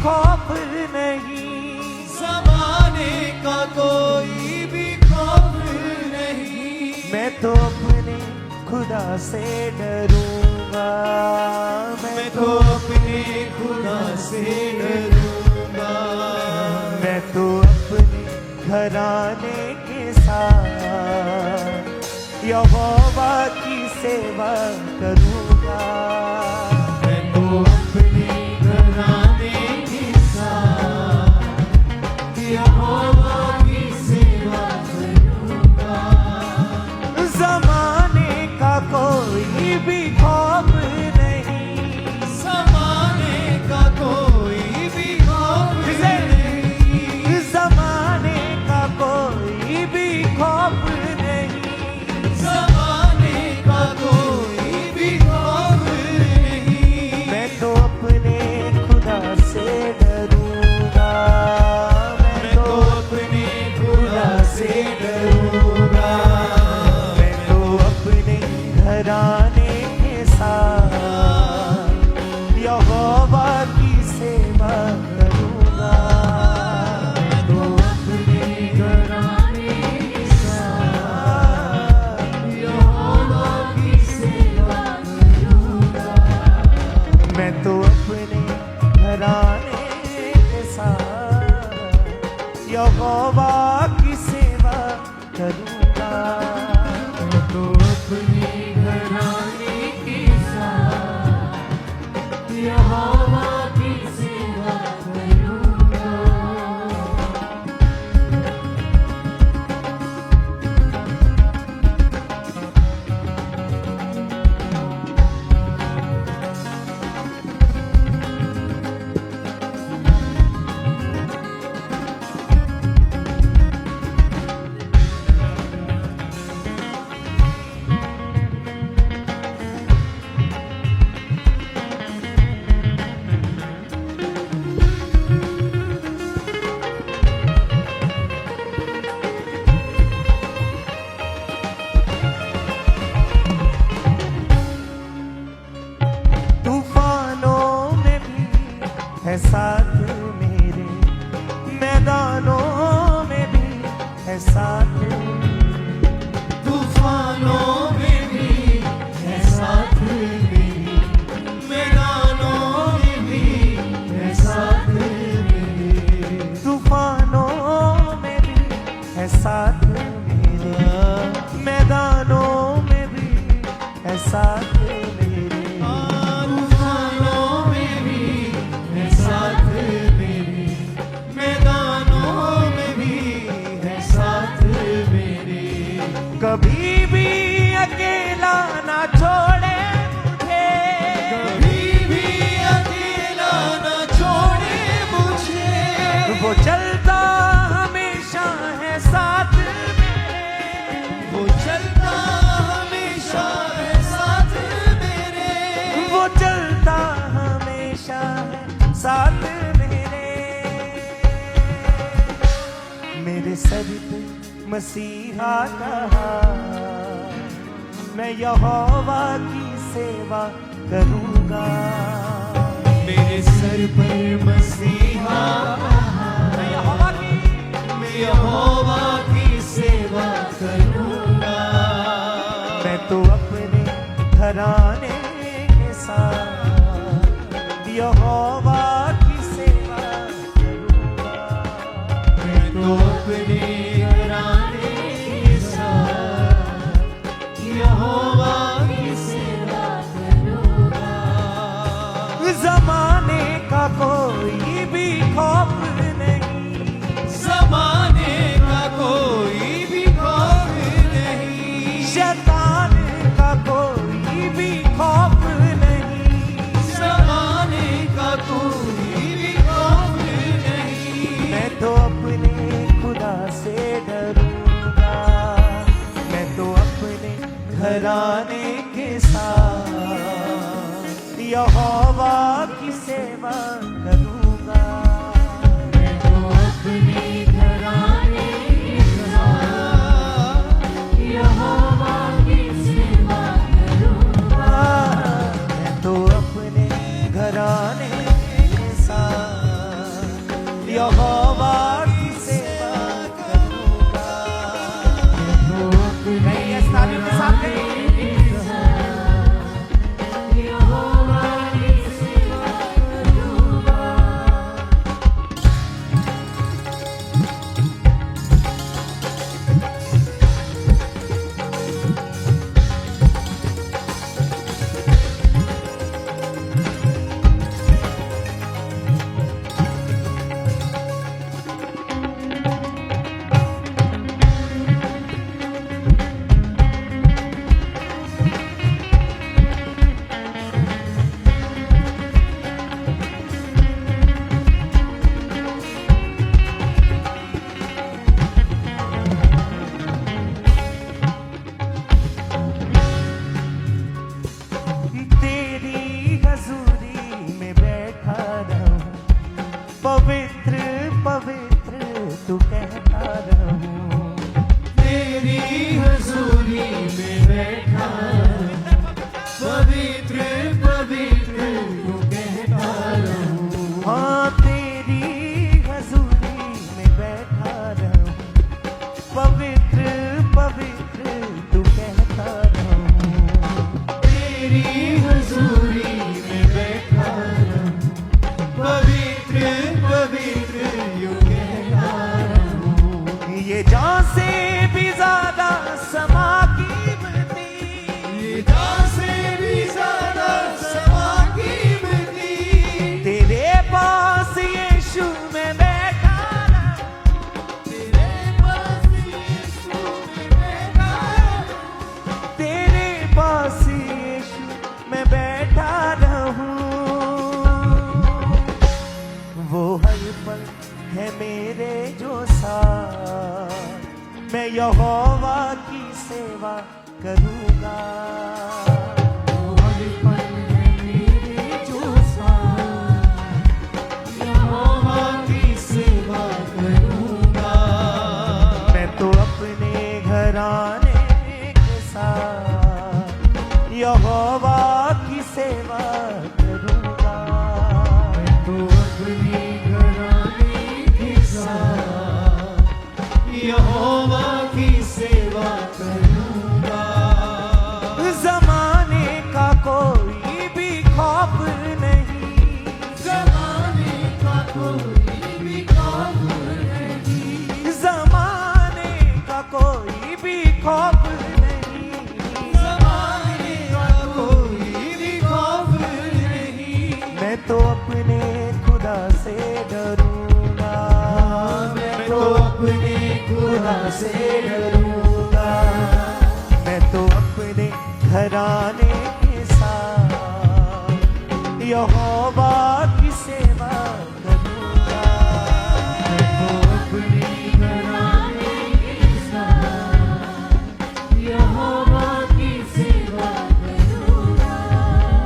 खौफ नहीं, ज़माने का कोई भी खौफ नहीं। मैं तो अपने खुदा से डरूंगा, मैं तो अपने खुदा से डरूंगा। मैं तो अपने घराने के साथ यहोवा की सेवा करूंगा। मैं तो अपने घराने के साथ यहोवा की सेवा करूंगा। ज़माने का कोई भी खौफ नहीं, ज़माने का कोई भी खौफ नहीं। ज़माने का कोई भी खौफ नहीं, ज़माने का कोई भी खौफ नहीं। मैं तो अपने खुदा से डरूंगा। मैं तो अपने खुदा से डरूंगा। मैं तो अपने घराने के साथ यहोवा की सेवा करूंगा। मैं तो अपने घराने के साथ यहोवा की सेवा करूंगा। मैं तो अपने घराने के साथ यहोवा की सेवा करूंगा। मैं तो अपने घराने के साथ यहोवा की सेवा करूंगा। तूफानों में भी है साथ मेरे, मैदानों में भी है साथ मेरे। तूफानों में भी है साथ मेरे, मैदानों में भी है साथ मेरे। तूफानों में भी है साथ मेरे, मैदानों में भी है साथ मेरे। तूफानों में भी है साथ मेरे, मैदानों में भी है साथ मेरे। कभी भी अकेला ना छोड़े मुझे, कभी भी अकेला न छोड़े मुझे। वो चलता हमेशा है साथ मेरे, वो चलता हमेशा है साथ मेरे। वो चलता हमेशा है साथ मेरे सर पे मसीहा का हाथ, मैं यहोवा की सेवा करूंगा। मेरे सर पर मसीहा मैं यहोवा मैं यहोवा की सेवा करूंगा। मैं तो अपने घराने के साथ यहोवा की सेवा करूंगा। मैं तो अपने घराने के साथ यहोवा की सेवा करूंगा। ज़माने का कोई भी खौफ नहीं, ज़माने का कोई भी खौफ नहीं। शैतान का कोई भी खौफ नहीं, ज़माने का कोई भी खौफ नहीं। मैं तो अपने खुदा से डरूंगा। मैं तो अपने घराने के साथ यहोवा की सेवा करूंगा। मैं तो अपने घराने के साथ यहोवा की सेवा करूंगा। मैं तो अपने घराने के साथ यहोवा की सेवा करूंगा। नहीं, इस तालीम के साथ नहीं। पवित्र पवित्र तू कहता रहूं, तेरी हजूरी में बैठा पवित्र पवित्र तू कहता रहूं। हाँ तेरी हजूरी में बैठा रहूं, पवित्र पवित्र तू कहता रहूं। तेरी हजूरी में बैठा रहूं, पवित्र पवित्र यूं कहता रहूं। ये जान से भी ज्यादा समा कीमती, ये जान से भी ज्यादा समा कीमती, तेरे पास यीशु में बैठा रहूं, तेरे पास यीशु में बैठा रहूं। तेरे पास यीशु में बैठा रहूं। वो हर पल है मेरे जो साथ, मैं यहोवा की सेवा करूंगा। वो हर पल है मेरे जो साथ, यहोवा की सेवा करूंगा। मैं तो अपने घराने के साथ यहोवा की सेवा करूंगा। तो अपने घराने के साथ यहोवा की सेवा करूंगा। जमाने का कोई भी खौफ नहीं, जमाने का कोई भी खौफ नहीं, जमाने का कोई भी खौफ नहीं, जमाने का कोई भी खौफ नहीं। मैं तो अपने खुदा से डरूंगा। मैं तो अपने खुदा से डरूंगा। मैं तो अपने घराने के साथ यहोवा की सेवा करूंगा। मैं तो अपने घराने के साथ यहोवा की सेवा करूंगा।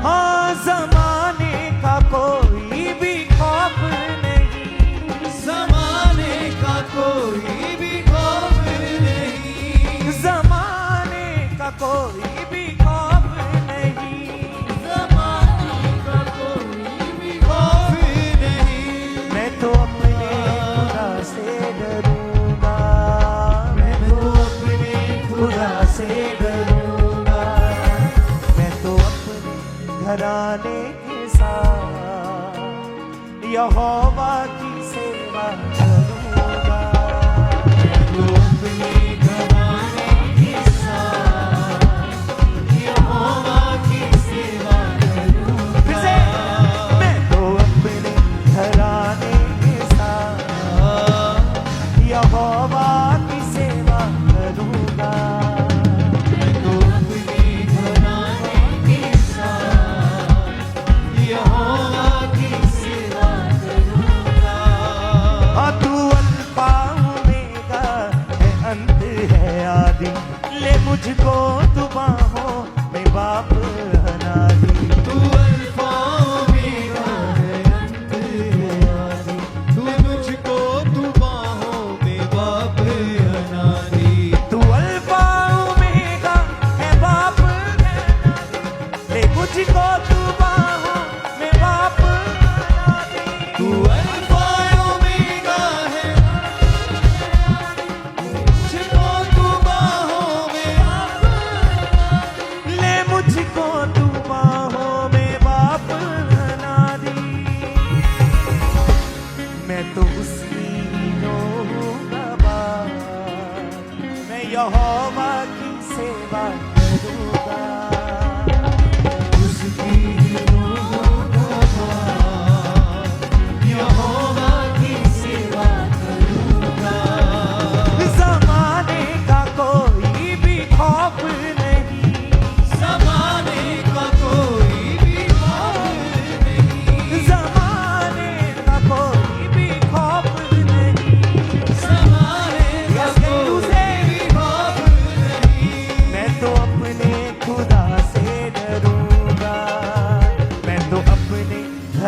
हाँ जमाने का कोई भी खौफ नहीं, जमाने का कोई भी खौफ नहीं, जमाने का कोई भी खौफ नहीं, जमाने का कोई भी खौफ नहीं। मैं तो अपने खुदा से डरूंगा। मैं तो अपने खुदा से डरूंगा। मैं तो अपने घराने के साथ यहोवा की सेवा करूंगा। तो अपने घराने के साथ यहोवा की सेवा करूंगा। फिर से, मैं तो अपने घराने के साथ यहोवा की सेवा करूंगा। मैं तो अपने घराने के साथ यहोवा की सेवा करूंगा। हाँ तू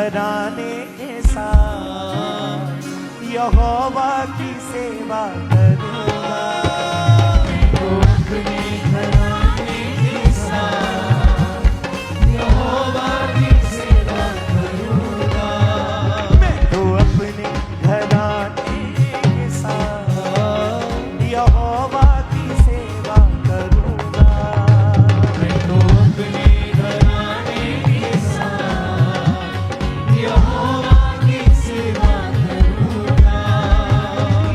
घराने के साथ यहोवा की सेवा करूंगा। तो अपने घराने के साथ यहोवा की सेवा करूंगा। मैं तो अपने घराने के साथ यहोवा की सेवा करूंगा। मैं तो अपने घराने के साथ यहोवा की सेवा करूंगा।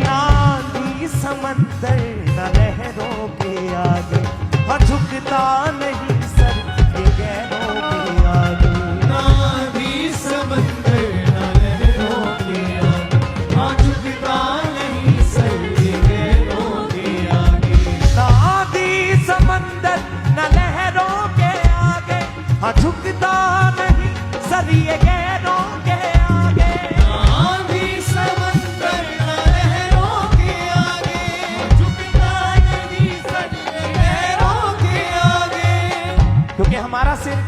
ना आंधी समंदर न लहरों के आगे, हाँ झुकता नहीं सर ये गैरों के आगे। ना भी समंदर ना लहरों के आगे, हाँ झुकता नहीं सर ये गैरों के आगे। ना आंधी समंदर न लहरों के आगे, हाँ झुकता नहीं सर ये गैरों के आगे। ना भी समंदर ना लहरों के आगे, हाँ झुकता नहीं सर ये गैरों के आगे। क्योंकि हमारा सिर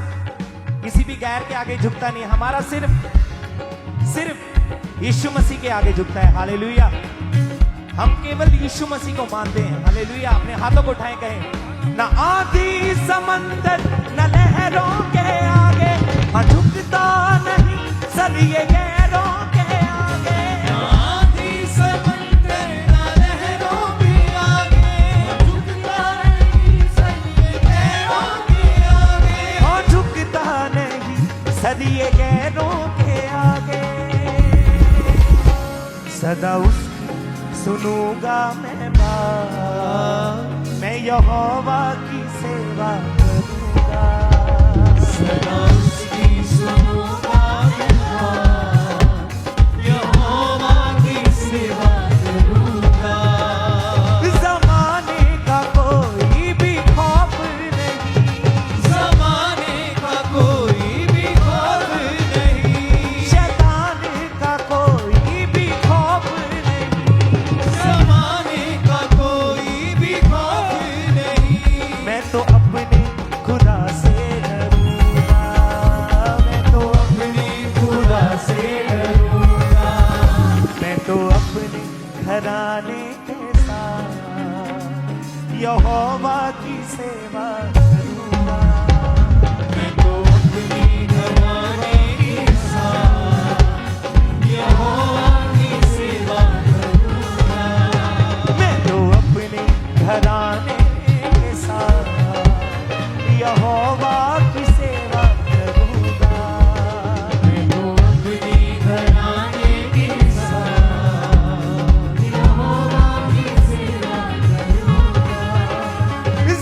किसी भी गैर के आगे झुकता नहीं, हमारा सिर्फ यीशु मसीह के आगे झुकता है। हालेलुया। हम केवल यीशु मसीह को मानते हैं। हालेलुया। अपने हाथों को उठाएं, कहें ना आंधी समंदर न लहरों के आगे, हाँ झुकता नहीं सर ये गैरों के आगे। ना भी समंदर ना लहरों के आगे, हाँ झुकता नहीं सर ये गैरों के आगे। हाँ झुकता नहीं सर ये गैरों के आगे। सदा उसकी सुनूंगा मैं बात, मैं यहोवा की सेवा करूंगा। सदा उसकी सुनूंगा मैं बात, यहोवा की सेवा करूंगा। जमाने का कोई भी खौफ नहीं, ज़माने का कोई भी खौफ नहीं, शैतान का कोई भी खौफ नहीं। ज़माने का कोई भी खौफ नहीं। मैं तो अपने खुदा से डरूंगा। मैं तो अपने खुदा से डरूंगा। मैं तो अपने घराने के साथ यहोवा की सेवा करूंगा। मैं तो अपने घराने के साथ यहोवा की सेवा करूंगा। मैं तो अपने घराने के साथ यहोवा की सेवा करूंगा। मैं तो अपने घराने के साथ यहोवा की सेवा करूंगा।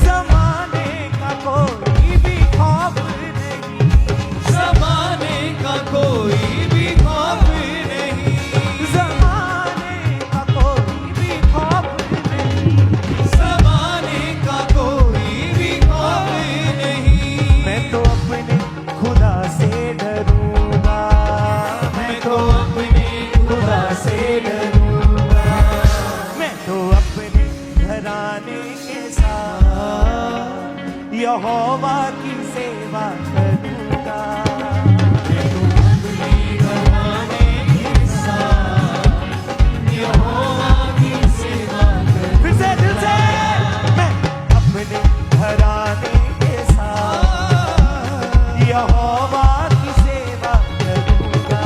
जमाने का कोई भी खौफ नहीं, ज़माने का कोई भी खौफ नहीं, जमाने का कोई भी खौफ नहीं। ज़माने का कोई भी खौफ नहीं। मैं तो अपने खुदा से डरूंगा। मैं तो अपने खुदा से डरूंगा। मैं तो अपने घराने के साथ यहोवा की सेवा करूंगा। मैं तो अपने घराने के साथ यहोवा की सेवा करूंगा। फिर से दिल से मैं अपने घराने के साथ यहोवा की सेवा करूंगा।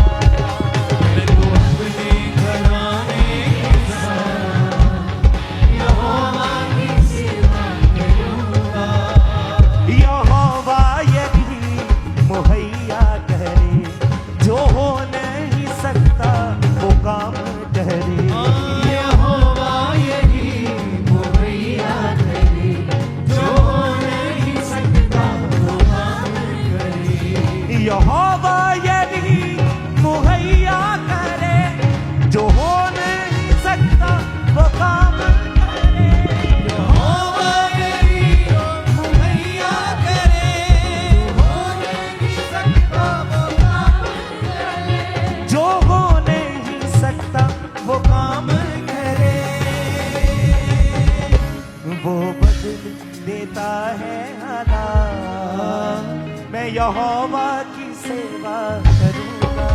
मैं तो अपने घराने के साथ यहोवा की सेवा करूंगा। यहोवा यदि मुहैया करे, जो हो नहीं सकता वो काम करे। यहोवा यही मुहैया करे, जो नहीं सकता वो काम करे। यहोवा यदि मुहैया करे, जो हो नहीं सकता वो काम करे। यहोवा यही मुहैया करे, जो नहीं सकता वो काम करे। जो हो नहीं सकता वो काम करे। वो बदल देता है हालात, मैं यहोवा की सेवा करूंगा।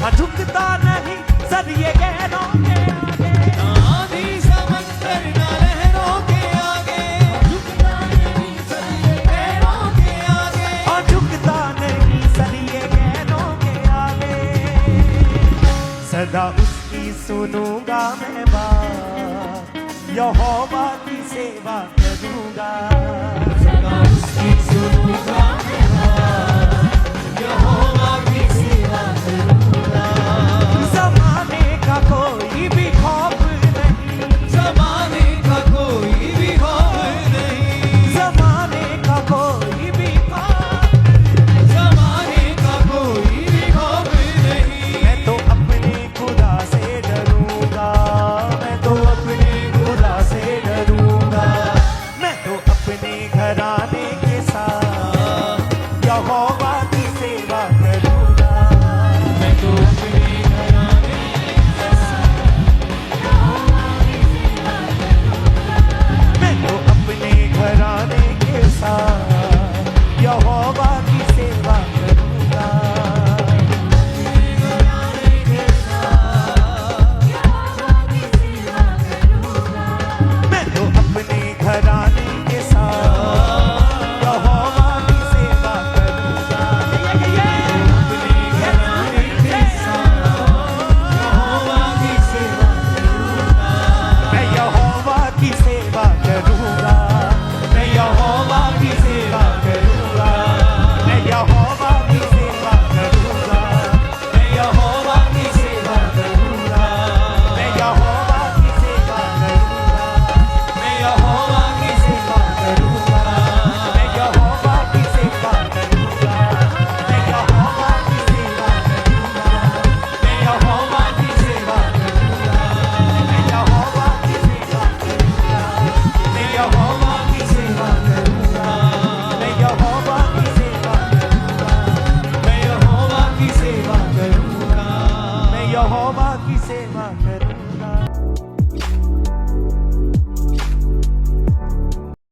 हाँ झुकता नहीं सर ये गहरों के आगे, ना आंधी समंदर ना लहरों के आगे, झुकता नहीं सर ये पैरों के आगे, हाँ झुकता नहीं सर ये गहरों के आगे। सदा उसकी सुनूंगा मैं बात, यहोवा की सेवा करूंगा। सदा उसकी सुनूंगा मैं